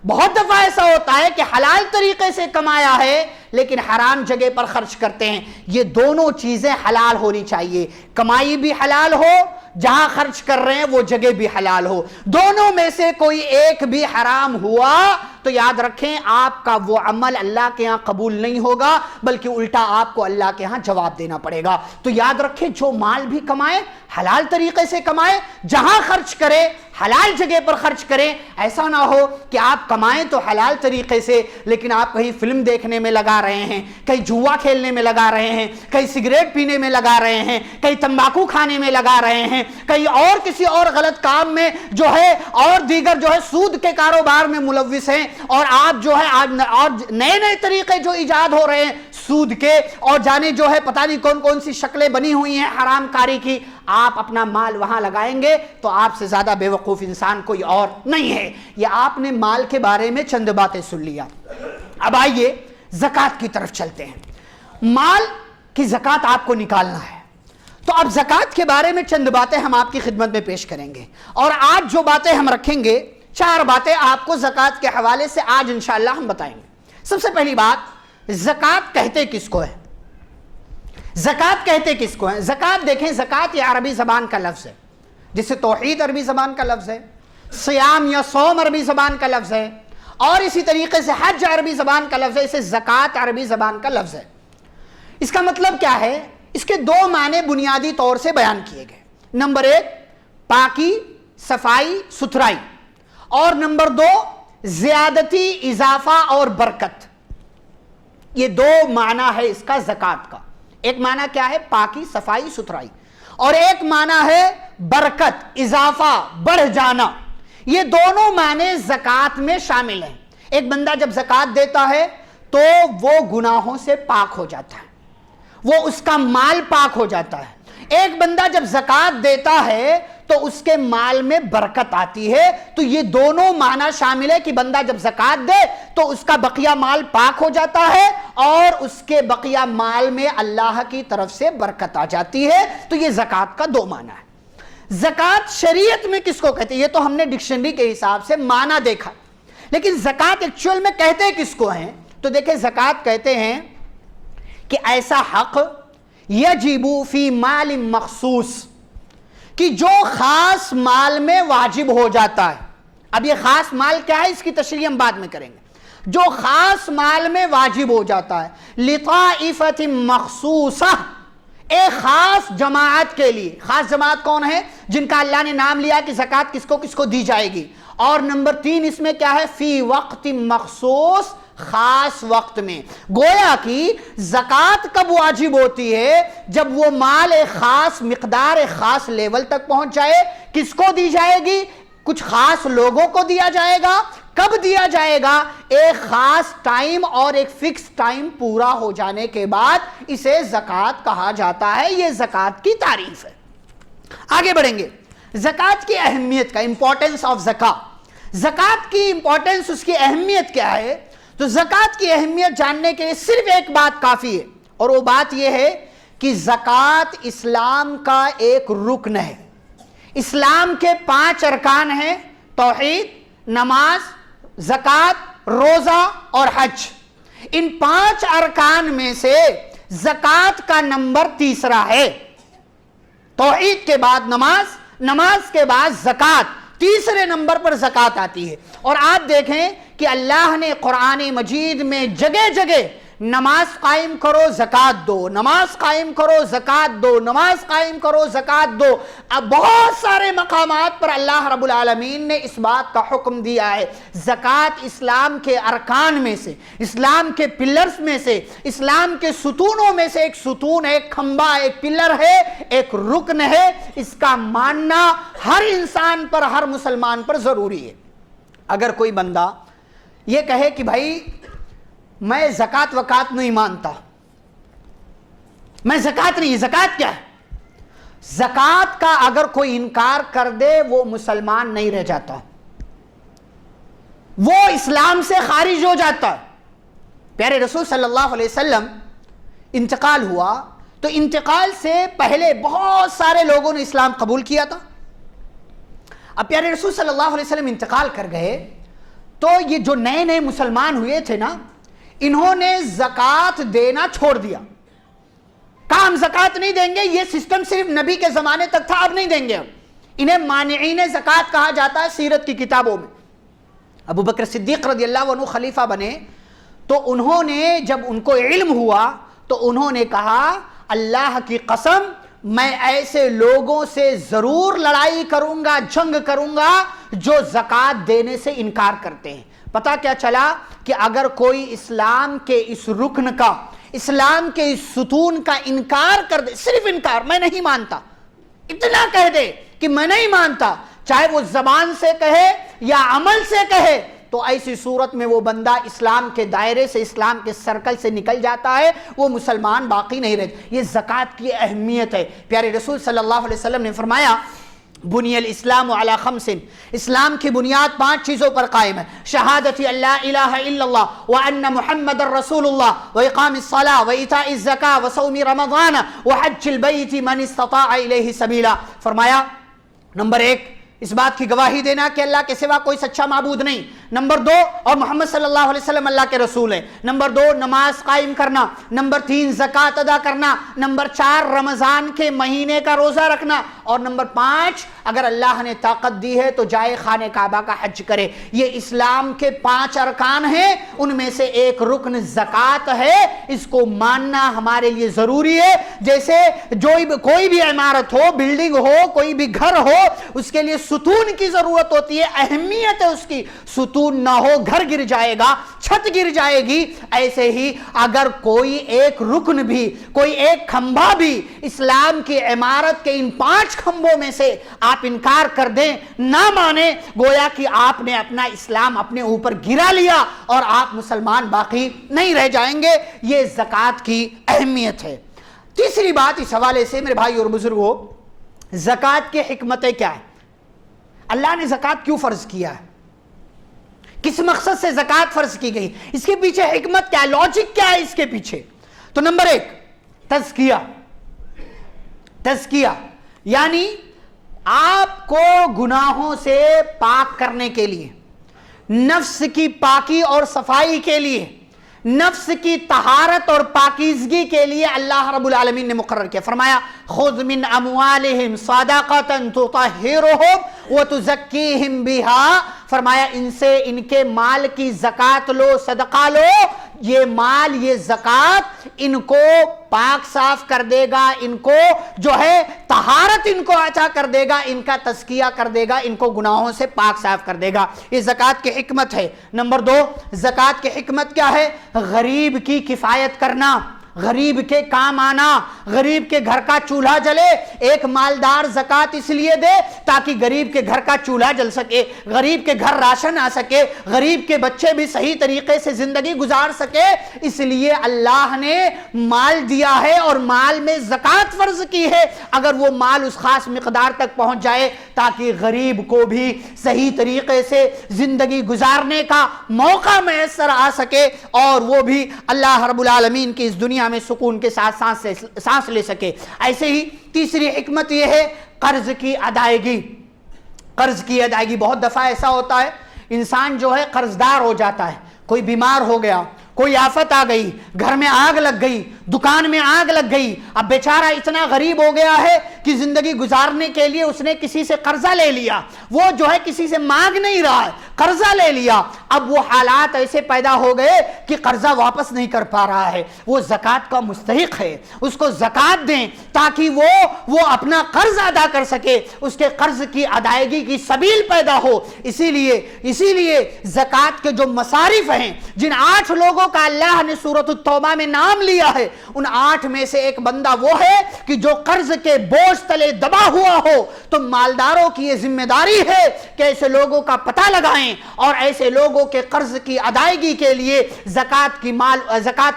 بہت دفعہ ایسا ہوتا ہے کہ حلال طریقے سے کمایا ہے لیکن حرام جگہ پر خرچ کرتے ہیں۔ یہ دونوں چیزیں حلال ہونی چاہیے، کمائی بھی حلال ہو، جہاں خرچ کر رہے ہیں وہ جگہ بھی حلال ہو۔ دونوں میں سے کوئی ایک بھی حرام ہوا تو یاد رکھیں آپ کا وہ عمل اللہ کے ہاں قبول نہیں ہوگا، بلکہ الٹا آپ کو اللہ کے ہاں جواب دینا پڑے گا۔ تو یاد رکھیں جو مال بھی کمائے حلال طریقے سے کمائے، جہاں خرچ کرے حلال جگہ پر خرچ کریں۔ ایسا نہ ہو کہ آپ کمائیں تو حلال طریقے سے لیکن آپ کہیں فلم دیکھنے میں لگا رہے ہیں، کہیں جوا کھیلنے میں لگا رہے ہیں، کہیں سگریٹ پینے میں لگا رہے ہیں، کہیں تمباکو کھانے میں لگا رہے ہیں، کہیں اور کسی اور غلط کام میں جو ہے، اور دیگر جو ہے سود کے کاروبار میں ملوث ہیں، اور آپ جو ہے اور نئے نئے طریقے جو ایجاد ہو رہے ہیں سود کے، اور جانے جو ہے پتہ نہیں کون کون سی شکلیں بنی ہوئی ہیں حرام کاری کی، آپ اپنا مال وہاں لگائیں گے تو آپ سے زیادہ بے وقوف انسان کوئی اور نہیں ہے۔ یہ آپ نے مال کے بارے میں چند باتیں سن لیا۔ اب آئیے زکوٰۃ کی طرف چلتے ہیں۔ مال کی زکوٰۃ آپ کو نکالنا ہے، تو اب زکوٰۃ کے بارے میں چند باتیں ہم آپ کی خدمت میں پیش کریں گے، اور آج جو باتیں ہم رکھیں گے 4 باتیں آپ کو زکوٰۃ کے حوالے سے آج انشاءاللہ ہم بتائیں گے۔ سب سے پہلی بات، زکوٰۃ کہتے کس کو ہے؟ زکوٰۃ کہتے کس کو ہے؟ زکوٰۃ دیکھیں، زکوٰۃ یہ عربی زبان کا لفظ ہے، جسے توحید عربی زبان کا لفظ ہے، صیام یا صوم عربی زبان کا لفظ ہے، اور اسی طریقے سے حج عربی زبان کا لفظ ہے، اسے زکوٰۃ عربی زبان کا لفظ ہے۔ اس کا مطلب کیا ہے؟ اس کے 2 معنی بنیادی طور سے بیان کیے گئے۔ نمبر 1 پاکی، صفائی، ستھرائی، اور نمبر 2 زیادتی، اضافہ اور برکت۔ یہ 2 معنی ہے اس کا زکوٰۃ کا۔ ایک معنی کیا ہے؟ پاکی، صفائی، ستھرائی، اور ایک معنی ہے برکت، اضافہ، بڑھ جانا۔ یہ دونوں معنی زکوٰۃ میں شامل ہیں۔ ایک بندہ جب زکوٰۃ دیتا ہے تو وہ گناہوں سے پاک ہو جاتا ہے، وہ اس کا مال پاک ہو جاتا ہے۔ ایک بندہ جب زکوٰۃ دیتا ہے تو اس کے مال میں برکت آتی ہے۔ تو یہ دونوں معنی شامل ہے کہ بندہ جب زکوٰۃ دے تو اس کا بقیہ مال پاک ہو جاتا ہے اور اس کے بقیہ مال میں اللہ کی طرف سے برکت آ جاتی ہے۔ تو یہ زکوٰۃ کا دو معنی ہے۔ زکوٰۃ شریعت میں کس کو کہتے ہیں؟ یہ تو ہم نے ڈکشنری کے حساب سے معنی دیکھا، لیکن زکوٰۃ ایکچوئل میں کہتے کس کو ہیں؟ تو دیکھیں زکوٰۃ کہتے ہیں کہ ایسا حق یجب فی مال مخصوص، کہ جو خاص مال میں واجب ہو جاتا ہے۔ اب یہ خاص مال کیا ہے اس کی تشریح ہم بعد میں کریں گے۔ جو خاص مال میں واجب ہو جاتا ہے، لطائفۃ مخصوصہ، ایک خاص جماعت کے لیے۔ خاص جماعت کون ہے؟ جن کا اللہ نے نام لیا کہ زکوٰۃ کس کو دی جائے گی۔ اور نمبر 3 اس میں کیا ہے؟ فی وقت مخصوص، خاص وقت میں۔ گویا کہ زکوٰۃ کب واجب ہوتی ہے؟ جب وہ مال ایک خاص مقدار، ایک خاص لیول تک پہنچ جائے۔ کس کو دی جائے گی؟ کچھ خاص لوگوں کو دیا جائے گا۔ کب دیا جائے گا؟ ایک خاص ٹائم اور ایک فکس ٹائم پورا ہو جانے کے بعد اسے زکوٰۃ کہا جاتا ہے۔ یہ زکوٰۃ کی تعریف ہے۔ آگے بڑھیں گے۔ زکوٰۃ کی اہمیت کا، امپورٹنس آف زکوٰۃ، زکوٰۃ کی امپورٹنس، اس کی اہمیت کیا ہے؟ تو زکوٰۃ کی اہمیت جاننے کے لیے صرف ایک بات کافی ہے، اور وہ بات یہ ہے کہ زکوٰۃ اسلام کا ایک رکن ہے۔ اسلام کے 5 ارکان ہیں: توحید، نماز، زکوٰۃ، روزہ اور حج۔ ان 5 ارکان میں سے زکوٰۃ کا نمبر 3 ہے۔ توحید کے بعد نماز، نماز کے بعد زکوٰۃ، تیسرے نمبر پر زکوٰۃ آتی ہے۔ اور آپ دیکھیں کہ اللہ نے قرآن مجید میں جگہ جگہ نماز قائم کرو زکوٰۃ دو، نماز قائم کرو زکوٰۃ دو، نماز قائم کرو زکوٰۃ دو۔ اب بہت سارے مقامات پر اللہ رب العالمین نے اس بات کا حکم دیا ہے۔ زکوٰۃ اسلام کے ارکان میں سے، اسلام کے پلرز میں سے، اسلام کے ستونوں میں سے ایک ستون، ایک کھمبا، ایک پلر ہے، ایک رکن ہے۔ اس کا ماننا ہر انسان پر، ہر مسلمان پر ضروری ہے۔ اگر کوئی بندہ یہ کہے کہ بھائی میں زکوٰۃ وکات نہیں مانتا، میں زکوٰۃ نہیں، زکوٰۃ کیا ہے؟ زکوٰۃ کا اگر کوئی انکار کر دے وہ مسلمان نہیں رہ جاتا، وہ اسلام سے خارج ہو جاتا ہے۔ پیارے رسول صلی اللہ علیہ وسلم انتقال ہوا تو انتقال سے پہلے بہت سارے لوگوں نے اسلام قبول کیا تھا۔ اب پیارے رسول صلی اللہ علیہ وسلم انتقال کر گئے تو یہ جو نئے نئے مسلمان ہوئے تھے نا، انہوں نے زکوٰۃ دینا چھوڑ دیا۔ کہا ہم زکوٰۃ نہیں دیں گے، یہ سسٹم صرف نبی کے زمانے تک تھا، اب نہیں دیں گے ہم۔ انہیں مانعین زکوٰۃ کہا جاتا ہے سیرت کی کتابوں میں۔ ابو بکر صدیق رضی اللہ عنہ خلیفہ بنے تو انہوں نے، جب ان کو علم ہوا تو انہوں نے کہا اللہ کی قسم میں ایسے لوگوں سے ضرور لڑائی کروں گا، جنگ کروں گا جو زکوٰۃ دینے سے انکار کرتے ہیں۔ پتہ کیا چلا کہ اگر کوئی اسلام کے اس رکن کا، اسلام کے اس ستون کا انکار کر دے، صرف انکار، میں نہیں مانتا، اتنا کہہ دے کہ میں نہیں مانتا، چاہے وہ زبان سے کہے یا عمل سے کہے، تو ایسی صورت میں وہ بندہ اسلام کے دائرے سے، اسلام کے سرکل سے نکل جاتا ہے، وہ مسلمان باقی نہیں رہتا۔ یہ زکوٰۃ کی اہمیت ہے۔ پیارے رسول صلی اللہ علیہ وسلم نے فرمایا بنی الاسلام علی 5، اسلام کی بنیاد 5 چیزوں پر قائم ہے: شہادت لا الہ الا اللہ وان محمد رسول اللہ واقام الصلاۃ وایتاء الزکاۃ وصوم رمضان وحج البیت من استطاع الیہ سبیلا۔ فرمایا نمبر 1 اس بات کی گواہی دینا کہ اللہ کے سوا کوئی سچا معبود نہیں۔ نمبر 2 اور محمد صلی اللہ علیہ وسلم اللہ کے رسول ہیں۔ نمبر 2 نماز قائم کرنا۔ نمبر 3 زکوٰۃ ادا کرنا۔ نمبر 4 رمضان کے مہینے کا روزہ رکھنا۔ اور نمبر 5 اگر اللہ نے طاقت دی ہے تو جائے خانہ کعبہ کا حج کرے۔ یہ اسلام کے 5 ارکان ہیں، ان میں سے ایک رکن زکوٰۃ ہے۔ اس کو ماننا ہمارے لیے ضروری ہے۔ جیسے کوئی بھی عمارت ہو، بلڈنگ ہو، کوئی بھی گھر ہو، اس کے لیے ستون کی ضرورت ہوتی ہے، اہمیت ہے اس کی۔ ستون نہ ہو گھر گر جائے گا، چھت گر جائے گی۔ ایسے ہی اگر کوئی ایک رکن بھی، کوئی ایک کھمبا بھی اسلام کی عمارت کے ان 5 کھمبوں میں سے آپ انکار کر دیں، نہ مانیں، گویا کہ آپ نے اپنا اسلام اپنے اوپر گرا لیا اور آپ مسلمان باقی نہیں رہ جائیں گے۔ یہ زکوٰۃ کی اہمیت ہے۔ تیسری بات اس حوالے سے میرے بھائی اور بزرگوں، زکوٰۃ کی حکمتیں کیا ہے؟ اللہ نے زکوٰۃ کیوں فرض کیا ہے؟ کس مقصد سے زکوٰۃ فرض کی گئی؟ اس کے پیچھے حکمت کیا ہے؟ لاجک کیا ہے اس کے پیچھے؟ تو نمبر 1 تزکیہ. تزکیہ یعنی آپ کو گناہوں سے پاک کرنے کے لیے، نفس کی پاکی اور صفائی کے لیے، نفس کی طہارت اور پاکیزگی کے لیے اللہ رب العالمین نے مقرر کیا. فرمایا خذ من اموالہم صدقۃ تطہرہم وتزکیہم بہا. فرمایا ان سے ان کے مال کی زکوٰۃ لو، صدقہ لو. یہ مال، یہ زکوٰۃ ان کو پاک صاف کر دے گا، ان کو جو ہے طہارت ان کو عطا کر دے گا، ان کا تزکیہ کر دے گا، ان کو گناہوں سے پاک صاف کر دے گا. یہ زکوٰۃ کی حکمت ہے. نمبر 2 زکوٰۃ کی حکمت کیا ہے؟ غریب کی کفایت کرنا، غریب کے کام آنا. غریب کے گھر کا چولہا جلے، ایک مالدار زکوٰۃ اس لیے دے تاکہ غریب کے گھر کا چولہا جل سکے، غریب کے گھر راشن آ سکے، غریب کے بچے بھی صحیح طریقے سے زندگی گزار سکے. اس لیے اللہ نے مال دیا ہے اور مال میں زکوٰۃ فرض کی ہے. اگر وہ مال اس خاص مقدار تک پہنچ جائے تاکہ غریب کو بھی صحیح طریقے سے زندگی گزارنے کا موقع میسر آ سکے اور وہ بھی اللہ رب العالمین کی اس دنیا میں سکون کے ساتھ سانس لے سکے. ایسے ہی تیسری حکمت یہ ہے قرض کی ادائیگی. قرض کی ادائیگی بہت دفعہ ایسا ہوتا ہے انسان جو ہے قرض دار ہو جاتا ہے، کوئی بیمار ہو گیا، کوئی آفت آ گئی، گھر میں آگ لگ گئی، دکان میں آگ لگ گئی، اب بیچارہ اتنا غریب ہو گیا ہے کہ زندگی گزارنے کے لیے اس نے کسی سے قرضہ لے لیا. وہ جو ہے کسی سے مانگ نہیں رہا ہے، قرضہ لے لیا. اب وہ حالات ایسے پیدا ہو گئے کہ قرضہ واپس نہیں کر پا رہا ہے. وہ زکوٰۃ کا مستحق ہے، اس کو زکوٰۃ دیں تاکہ وہ اپنا قرض ادا کر سکے، اس کے قرض کی ادائیگی کی سبیل پیدا ہو. اسی لیے زکوٰۃ کے جو مصارف ہیں، جن 8 لوگوں کا اللہ نے سورۃ التوبہ میں نام لیا ہے، ان 8 میں سے ایک بندہ وہ ہے کہ جو قرض کے بوجھ تلے دبا ہوا ہو. تو مالداروں کی یہ ذمہ داری ہے کہ ایسے لوگوں کا پتہ لگائیں اور ایسے لوگوں کے قرض کی ادائیگی کے لیے زکوٰۃ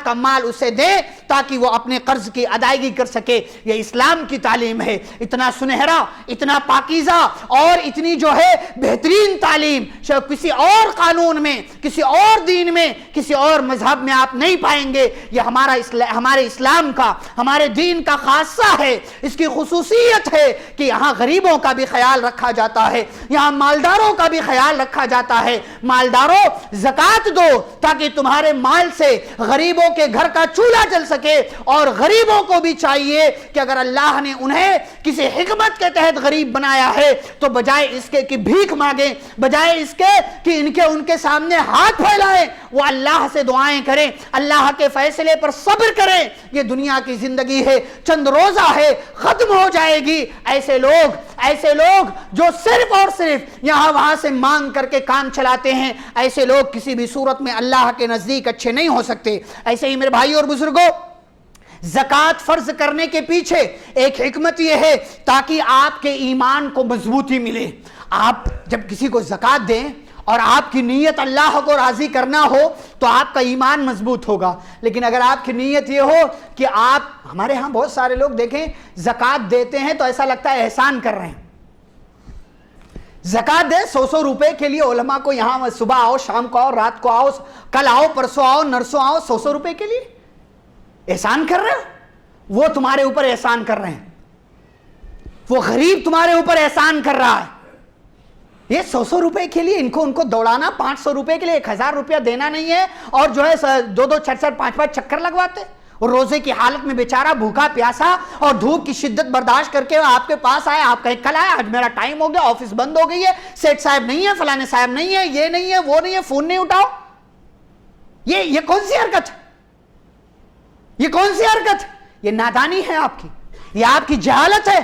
کا مال اسے دیں تاکہ وہ اپنے قرض کی ادائیگی کر سکے. یہ اسلام کی تعلیم ہے. اتنا سنہرا، اتنا پاکیزہ اور اتنی جو ہے بہترین تعلیم کسی اور قانون میں، کسی اور دین میں، کسی اور مذہب میں آپ نہیں پائیں گے. یہ ہمارے اسلام کا، ہمارے دین کا خاصہ ہے. اس کی خصوصیت ہے کہ یہاں غریبوں کا بھی خیال رکھا جاتا ہے، یہاں مالداروں کا بھی خیال رکھا جاتا ہے. مالداروں زکوٰۃ دو تاکہ تمہارے مال سے غریبوں کے گھر کا چولہا جل سکے. اور غریبوں کو بھی چاہیے کہ اگر اللہ نے انہیں کسی حکمت کے تحت غریب بنایا ہے تو بجائے اس کے کہ بھیک مانگیں، بجائے اس کے کہ ان کے سامنے ہاتھ پھیلائیں، وہ اللہ سے دعائیں کریں، اللہ کے فیصلے پر صبر کریں. یہ دنیا کی زندگی ہے، چند روزہ ہے، ختم ہو جائے گی. ایسے لوگ جو صرف اور صرف یہاں وہاں سے مانگ کر کے کام چلاتے ہیں، ایسے لوگ کسی بھی صورت میں اللہ کے نزدیک اچھے نہیں ہو سکتے. ایسے ہی میرے بھائی اور بزرگوں، زکوٰۃ فرض کرنے کے پیچھے ایک حکمت یہ ہے تاکہ آپ کے ایمان کو مضبوطی ملے. آپ جب کسی کو زکوٰۃ دیں اور آپ کی نیت اللہ کو راضی کرنا ہو تو آپ کا ایمان مضبوط ہوگا. لیکن اگر آپ کی نیت یہ ہو کہ ہمارے ہاں بہت سارے لوگ دیکھیں زکوٰۃ دیتے ہیں تو ایسا لگتا ہے احسان کر رہے ہیں. زکوٰۃ دے 100 روپے کے لیے علماء کو یہاں صبح آؤ، شام کو آؤ، رات کو آؤ، کل آؤ، پرسوں آؤ، نرسوں آؤ، 100 روپے کے لیے احسان کر رہے ہو. وہ تمہارے اوپر احسان کر رہے ہیں، وہ غریب تمہارے اوپر احسان کر رہا ہے. یہ 100 روپے کے لیے ان کو دوڑانا، 500 روپے کے لیے 1000 روپیہ دینا نہیں ہے اور جو ہے 2 6 5 چکر لگواتے. اور روزے کی حالت میں بیچارہ بھوکا پیاسا اور دھوپ کی شدت برداشت کر کے آپ کے پاس آیا، آپ کہیں کل آیا، آج میرا ٹائم ہو گیا، آفس بند ہو گئی ہے، سیٹ صاحب نہیں ہے، فلانے صاحب نہیں ہے، یہ نہیں ہے، وہ نہیں ہے، فون نہیں اٹھاؤ. یہ کون سی حرکت ہے؟ یہ کون سی حرکت؟ یہ نادانی ہے آپ کی، یہ آپ کی جہالت ہے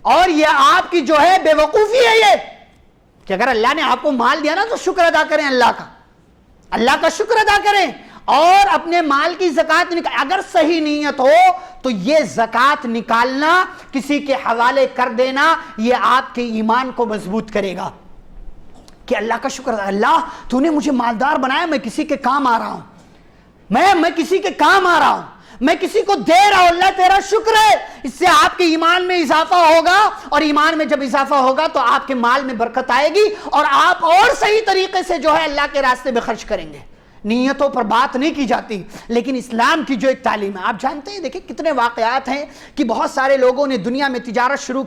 اور یہ آپ کی جو ہے بے وقوفی ہے. یہ کہ اگر اللہ نے آپ کو مال دیا نا تو شکر ادا کریں، اللہ کا شکر ادا کریں اور اپنے مال کی زکوٰۃ اگر صحیح نیت ہو تو یہ زکوٰۃ نکالنا، کسی کے حوالے کر دینا، یہ آپ کے ایمان کو مضبوط کرے گا کہ اللہ کا شکر، اللہ تو نے مجھے مالدار بنایا، میں کسی کے کام آ رہا ہوں، میں کسی کے کام آ رہا ہوں، میں کسی کو دے رہا ہوں، اللہ تیرا شکر ہے، اس سے آپ کے ایمان میں اضافہ ہوگا، اور ایمان میں جب اضافہ ہوگا تو آپ کے مال میں برکت آئے گی، اور آپ اور صحیح طریقے سے جو ہے اللہ کے راستے میں خرچ کریں گے۔ نیتوں پر بات نہیں کی جاتی، لیکن اسلام کی جو ایک تعلیم ہے، آپ جانتے ہیں دیکھیں کتنے واقعات ہیں کہ بہت سارے لوگوں نے دنیا میں تجارت شروع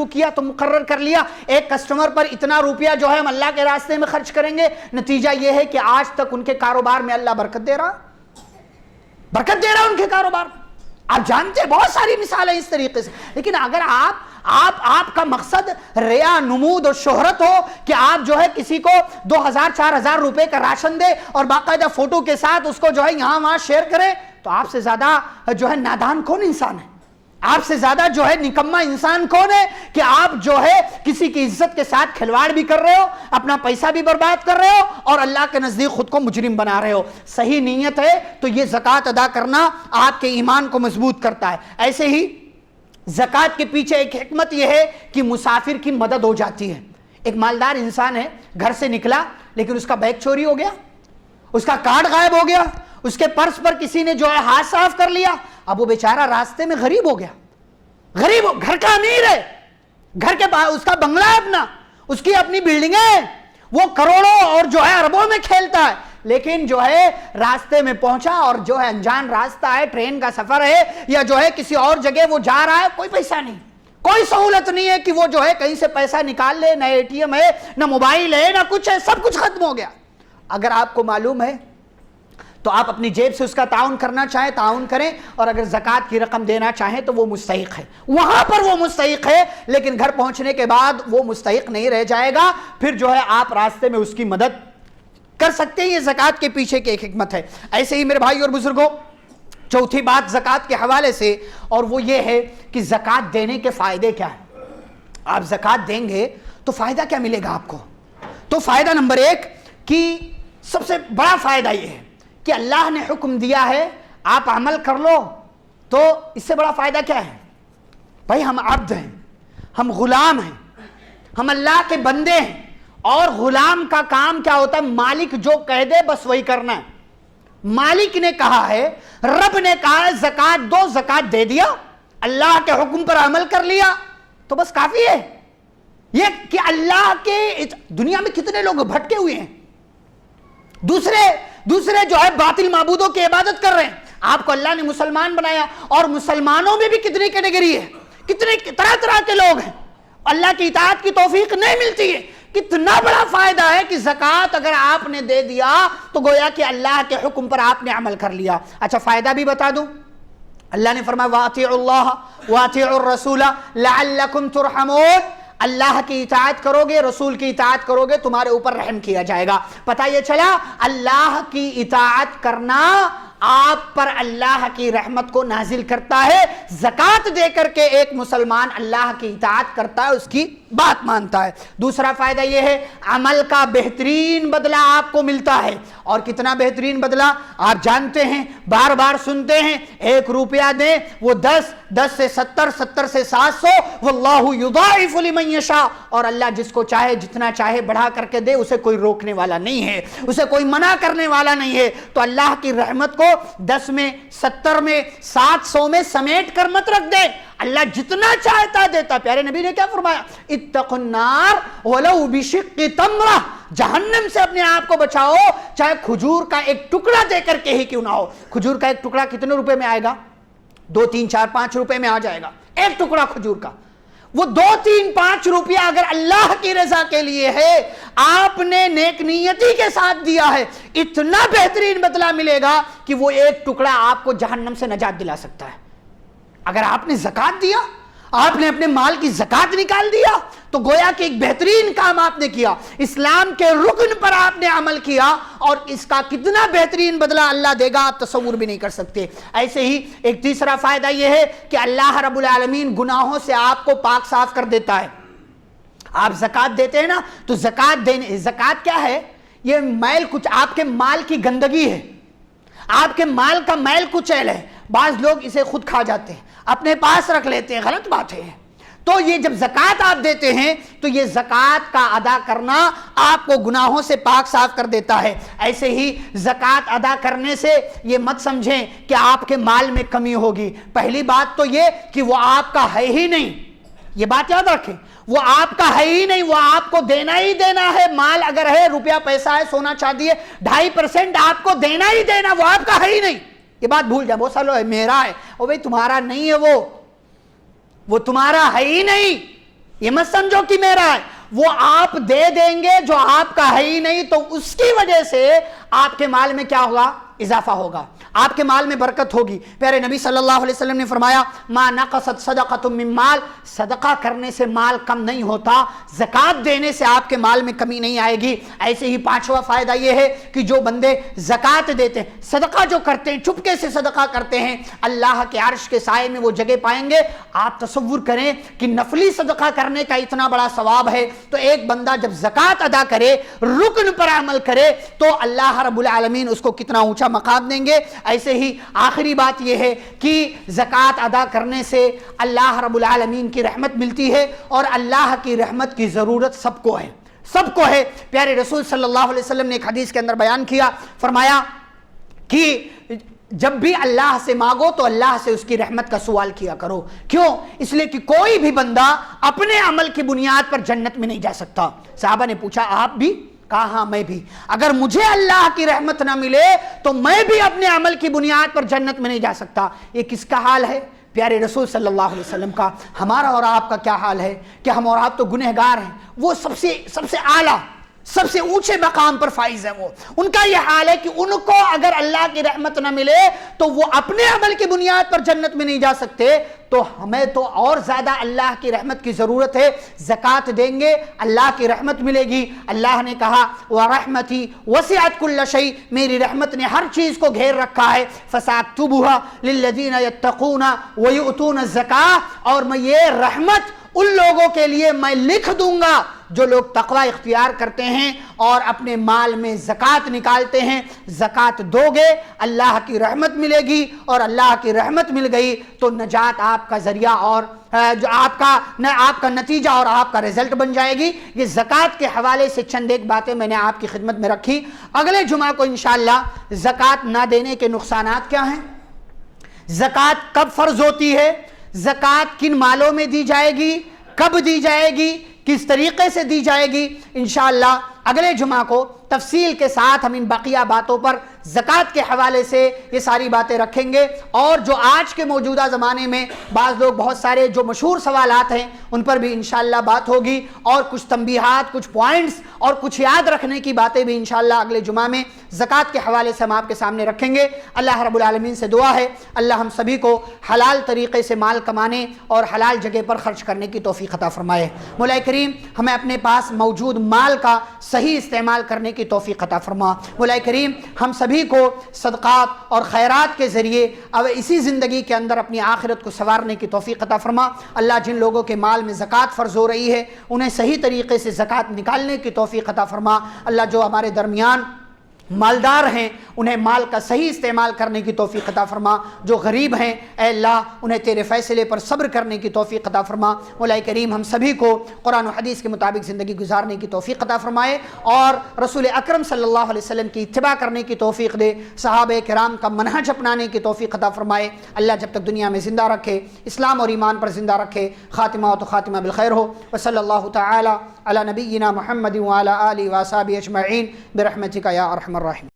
کیا تو مقرر کر لیا ایک کسٹمر پر اتنا روپیہ جو ہے ہم اللہ کے راستے میں خرچ کریں گے، نتیجہ یہ ہے کہ آج تک ان کے کاروبار میں اللہ برکت دے رہا ان کے کاروبار میں۔ آپ جانتے ہیں بہت ساری مثالیں اس طریقے سے، لیکن اگر آپ کا مقصد ریا، نمود اور شہرت ہو کہ آپ جو ہے کسی کو 2000 4000 روپے کا راشن دے اور باقاعدہ فوٹو کے ساتھ اس کو جو ہے یہاں وہاں شیئر کرے، تو آپ سے زیادہ جو ہے نادان کون انسان ہے؟ آپ سے زیادہ جو ہے نکما انسان کون ہے کہ آپ جو ہے کسی کی عزت کے ساتھ کھلواڑ بھی کر رہے ہو، اپنا پیسہ بھی برباد کر رہے ہو، اور اللہ کے نزدیک خود کو مجرم بنا رہے ہو۔ صحیح نیت ہے تو یہ زکوٰۃ ادا کرنا آپ کے ایمان کو مضبوط کرتا ہے۔ ایسے ہی زکوٰۃ کے پیچھے ایک حکمت یہ ہے کہ مسافر کی مدد ہو جاتی ہے۔ ایک مالدار انسان ہے، گھر سے نکلا لیکن اس کا بیگ چوری ہو گیا، اس کا کارڈ غائب ہو گیا، اس کے پرس پر کسی نے جو ہے ہاتھ صاف کر لیا، اب وہ بیچارہ راستے میں غریب ہو گیا، گھر کا امیر ہے، گھر کے اس کا بنگلہ ہے اپنا، اس کی اپنی بلڈنگیں ہیں، وہ کروڑوں اور جو ہے اربوں میں کھیلتا ہے، لیکن جو ہے راستے میں پہنچا اور جو ہے انجان راستہ ہے، ٹرین کا سفر ہے یا جو ہے کسی اور جگہ وہ جا رہا ہے، کوئی پیسہ نہیں، کوئی سہولت نہیں ہے کہ وہ جو ہے کہیں سے پیسہ نکال لے، نہ اے ٹی ایم ہے، نہ موبائل ہے، نہ کچھ ہے، سب کچھ ختم ہو گیا۔ اگر آپ کو معلوم ہے تو آپ اپنی جیب سے اس کا تعاون کرنا چاہیں تعاون کریں، اور اگر زکوٰۃ کی رقم دینا چاہیں تو وہ مستحق ہے، وہاں پر وہ مستحق ہے، لیکن گھر پہنچنے کے بعد وہ مستحق نہیں رہ جائے گا، پھر جو ہے آپ راستے میں اس کی مدد کر سکتے ہیں۔ یہ زکوٰۃ کے پیچھے کی ایک حکمت ہے۔ ایسے ہی میرے بھائی اور بزرگوں، چوتھی بات زکوٰۃ کے حوالے سے، اور وہ یہ ہے کہ زکوٰۃ دینے کے فائدے کیا ہیں۔ آپ زکوٰۃ دیں گے تو فائدہ کیا ملے گا آپ کو؟ تو فائدہ نمبر 1 کہ سب سے بڑا فائدہ یہ ہے کہ اللہ نے حکم دیا ہے آپ عمل کر لو، تو اس سے بڑا فائدہ کیا ہے؟ بھائی ہم عبد ہیں، ہم غلام ہیں، ہم اللہ کے بندے ہیں، اور غلام کا کام کیا ہوتا ہے؟ مالک جو کہہ دے بس وہی کرنا ہے۔ مالک نے کہا ہے، رب نے کہا ہے زکوٰۃ دو، زکوٰۃ دے دیا، اللہ کے حکم پر عمل کر لیا تو بس کافی ہے۔ یہ کہ اللہ کے دنیا میں کتنے لوگ بھٹکے ہوئے ہیں، دوسرے جو ہے باطل معبودوں کی عبادت کر رہے ہیں۔ آپ کو اللہ نے مسلمان بنایا، اور مسلمانوں میں بھی کتنی کیٹیگری ہے، کتنے طرح کے لوگ ہیں، اللہ کی اطاعت کی توفیق نہیں ملتی ہے۔ کتنا بڑا فائدہ ہے کہ زکوٰۃ اگر آپ نے دے دیا تو گویا کہ اللہ کے حکم پر آپ نے عمل کر لیا۔ اچھا فائدہ بھی بتا دوں، اللہ نے فرمایا وَأَطِيعُوا اللَّهَ وَأَطِيعُوا الرَّسُولَ لَعَلَّكُمْ تُرْحَمُونَ، اللہ کی اطاعت کرو گے، رسول کی اطاعت کرو گے، تمہارے اوپر رحم کیا جائے گا۔ پتہ یہ چلا اللہ کی اطاعت کرنا آپ پر اللہ کی رحمت کو نازل کرتا ہے۔ زکوٰۃ دے کر کے ایک مسلمان اللہ کی اطاعت کرتا ہے، اس کی بات مانتا ہے۔ دوسرا فائدہ یہ ہے عمل کا بہترین بدلہ آپ کو ملتا ہے، اور کتنا بہترین بدلہ آپ جانتے ہیں، بار بار سنتے ہیں، 1 روپیہ دیں وہ 10 سے 70 70 سے 700، واللہ یضاعف لمن یشاء، اور اللہ جس کو چاہے جتنا چاہے بڑھا کر کے دے، اسے کوئی روکنے والا نہیں ہے، اسے کوئی منع کرنے والا نہیں ہے۔ تو اللہ کی رحمت کو 10 میں 70 میں 700 میں سمیٹ کر مت رکھ دے، اللہ جتنا چاہتا دیتا۔ پیارے نبی نے کیا فرمایا؟ اتقوا النار ولو بشق تمرہ، جہنم سے اپنے آپ کو بچاؤ چاہے کھجور کا ایک ٹکڑا دے کر کے ہی کیوں نہ ہو۔ کھجور کا ایک ٹکڑا کتنے روپے میں آئے گا؟ 2 3 4 5 روپے میں آ جائے گا ایک ٹکڑا کھجور کا۔ وہ 2 3 5 روپیہ اگر اللہ کی رضا کے لیے ہے، آپ نے نیک نیتی کے ساتھ دیا ہے، اتنا بہترین بدلہ ملے گا کہ وہ ایک ٹکڑا آپ کو جہنم سے نجات دلا سکتا ہے۔ اگر آپ نے زکوٰۃ دیا، آپ نے اپنے مال کی زکوٰۃ نکال دیا، تو گویا کہ ایک بہترین کام آپ نے کیا، اسلام کے رکن پر آپ نے عمل کیا، اور اس کا کتنا بہترین بدلہ اللہ دے گا آپ تصور بھی نہیں کر سکتے۔ ایسے ہی ایک تیسرا فائدہ یہ ہے کہ اللہ رب العالمین گناہوں سے آپ کو پاک صاف کر دیتا ہے۔ آپ زکوٰۃ دیتے ہیں نا، تو زکوٰۃ کیا ہے؟ یہ میل کچھ آپ کے مال کی گندگی ہے، آپ کے مال کا میل کچیل ہے۔ بعض لوگ اسے خود کھا جاتے ہیں، اپنے پاس رکھ لیتے ہیں، غلط بات ہے۔ تو یہ جب زکوٰۃ آپ دیتے ہیں تو یہ زکوٰۃ کا ادا کرنا آپ کو گناہوں سے پاک صاف کر دیتا ہے۔ ایسے ہی زکوٰۃ ادا کرنے سے یہ مت سمجھیں کہ آپ کے مال میں کمی ہوگی۔ پہلی بات تو یہ کہ وہ آپ کا ہے ہی نہیں، یہ بات یاد رکھیں، وہ آپ کا ہے ہی نہیں، وہ آپ کو دینا ہی دینا ہے۔ مال اگر ہے، روپیہ پیسہ ہے، سونا چاندی ہے، 2.5% آپ کو دینا ہی دینا، وہ آپ کا ہے ہی نہیں۔ یہ بات بھول جائے، بہت سالوں ہے میرا ہے، او بھائی تمہارا نہیں ہے، وہ تمہارا ہے ہی نہیں، یہ مت سمجھو کہ میرا ہے، وہ آپ دے دیں گے جو آپ کا ہے ہی نہیں، تو اس کی وجہ سے آپ کے مال میں کیا ہوگا؟ اضافہ ہوگا، آپ کے مال میں برکت ہوگی۔ پیارے نبی صلی اللہ علیہ وسلم نے فرمایا ما نقصت صدقۃ من مال، صدقہ کرنے سے مال کم نہیں ہوتا، زکوٰۃ دینے سے آپ کے مال میں کمی نہیں آئے گی۔ ایسے ہی پانچواں فائدہ یہ ہے کہ جو بندے زکوٰۃ دیتے ہیں، صدقہ جو کرتے ہیں، چپکے سے صدقہ کرتے ہیں، اللہ کے عرش کے سائے میں وہ جگہ پائیں گے۔ آپ تصور کریں کہ نفلی صدقہ کرنے کا اتنا بڑا ثواب ہے، تو ایک بندہ جب زکوٰۃ ادا کرے، رکن پر عمل کرے، تو اللہ رب العالمین اس کو کتنا اونچا مقام دیں گے۔ ایسے ہی آخری بات یہ ہے کہ زکوٰۃ ادا کرنے سے اللہ رب العالمین کی رحمت ملتی ہے، اور اللہ کی رحمت کی ضرورت سب کو ہے، سب کو ہے۔ پیارے رسول صلی اللہ علیہ وسلم نے ایک حدیث کے اندر بیان کیا، فرمایا کہ جب بھی اللہ سے مانگو تو اللہ سے اس کی رحمت کا سوال کیا کرو۔ کیوں؟ اس لیے کہ کوئی بھی بندہ اپنے عمل کی بنیاد پر جنت میں نہیں جا سکتا۔ صحابہ نے پوچھا آپ بھی؟ کہا ہاں میں بھی۔ اگر مجھے اللہ کی رحمت نہ ملے تو میں بھی اپنے عمل کی بنیاد پر جنت میں نہیں جا سکتا۔ یہ کس کا حال ہے؟ پیارے رسول صلی اللہ علیہ وسلم کا۔ ہمارا اور آپ کا کیا حال ہے کہ ہم اور آپ تو گنہگار ہیں، وہ سب سے اعلیٰ، سب سے اونچے مقام پر فائز ہیں۔ وہ ان کا یہ حال ہے کہ ان کو اگر اللہ کی رحمت نہ ملے تو وہ اپنے عمل کی بنیاد پر جنت میں نہیں جا سکتے، تو ہمیں تو اور زیادہ اللہ کی رحمت کی ضرورت ہے۔ زکوٰۃ دیں گے، اللہ کی رحمت ملے گی۔ اللہ نے کہا وَرَحْمَتِي وَسِعَتْ كُلَّ شَيْءٍ، میری رحمت نے ہر چیز کو گھیر رکھا ہے۔ فَسَأَكْتُبُهَا لِلَّذِينَ يَتَّقُونَ وَيُؤْتُونَ الزَّكَاةَ، اور میں یہ رحمت ان لوگوں کے لیے میں لکھ دوں گا جو لوگ تقوی اختیار کرتے ہیں اور اپنے مال میں زکوٰۃ نکالتے ہیں۔ زکوٰۃ دو گے، اللہ کی رحمت ملے گی، اور اللہ کی رحمت مل گئی تو نجات آپ کا ذریعہ اور جو آپ کا نتیجہ اور آپ کا رزلٹ بن جائے گی۔ یہ زکوٰۃ کے حوالے سے چند ایک باتیں میں نے آپ کی خدمت میں رکھی۔ اگلے جمعہ کو انشاءاللہ زکوٰۃ نہ دینے کے نقصانات کیا ہیں، زکوٰۃ کب فرض ہوتی ہے، زکوٰۃ کن مالوں میں دی جائے گی، کب دی جائے گی، کس طریقے سے دی جائے گی، انشاءاللہ اگلے جمعہ کو تفصیل کے ساتھ ہم ان بقیہ باتوں پر زکوٰۃ کے حوالے سے یہ ساری باتیں رکھیں گے۔ اور جو آج کے موجودہ زمانے میں بعض لوگ بہت سارے جو مشہور سوالات ہیں ان پر بھی انشاءاللہ بات ہوگی، اور کچھ تنبیہات، کچھ پوائنٹس اور کچھ یاد رکھنے کی باتیں بھی انشاءاللہ اگلے جمعہ میں زکوٰۃ کے حوالے سے ہم آپ کے سامنے رکھیں گے۔ اللہ رب العالمین سے دعا ہے اللہ ہم سبھی کو حلال طریقے سے مال کمانے اور حلال جگہ پر خرچ کرنے کی توفیق عطا فرمائے۔ مولا کریم ہمیں اپنے پاس موجود مال کا صحیح استعمال کرنے کی توفیق عطا فرما۔ مولا کریم ہم سبھی کو صدقات اور خیرات کے ذریعے اب اسی زندگی کے اندر اپنی آخرت کو سنوارنے کی توفیق عطا فرما۔ اللہ جن لوگوں کے مال میں زکوٰۃ فرض ہو رہی ہے انہیں صحیح طریقے سے زکوٰۃ نکالنے کی توفیق عطا فرما۔ اللہ جو ہمارے درمیان مالدار ہیں انہیں مال کا صحیح استعمال کرنے کی توفیق عطا فرما، جو غریب ہیں اے اللہ انہیں تیرے فیصلے پر صبر کرنے کی توفیق عطا فرما۔ مولا کریم ہم سبھی کو قرآن و حدیث کے مطابق زندگی گزارنے کی توفیق عطا فرمائے، اور رسول اکرم صلی اللہ علیہ وسلم کی اتباع کرنے کی توفیق دے، صحابہ کرام کا منہج اپنانے کی توفیق عطا فرمائے۔ اللہ جب تک دنیا میں زندہ رکھے، اسلام اور ایمان پر زندہ رکھے، خاتمہ تو خاتمہ بالخیر ہو۔ وصلی اللہ تعالی علی نبینا محمد وعلی آلہ وصحبہ اجمعین برحمتک یا ارحم الراحمین۔